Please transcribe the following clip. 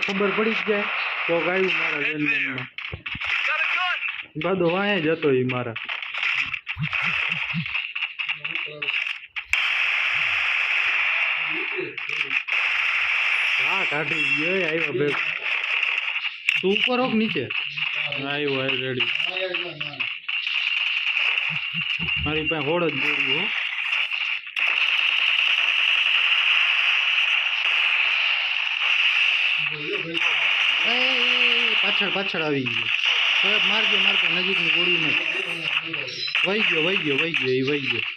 ખબર પડી જ જાય તો ગાયું મારા જન્મમાં બધો વાંહે જ હતો એ મારા હા કાઢી ગયો આવ્યો ભેગ તું ઉપર હોક નીચે આવ્યો રેડી મારી પાસે હોડ જ દોડ્યું હો પાછળ પાછળ આવી ગયો મારજો મારજો નજીકની ગોળી ને વહી ગયો એ વહી ગયો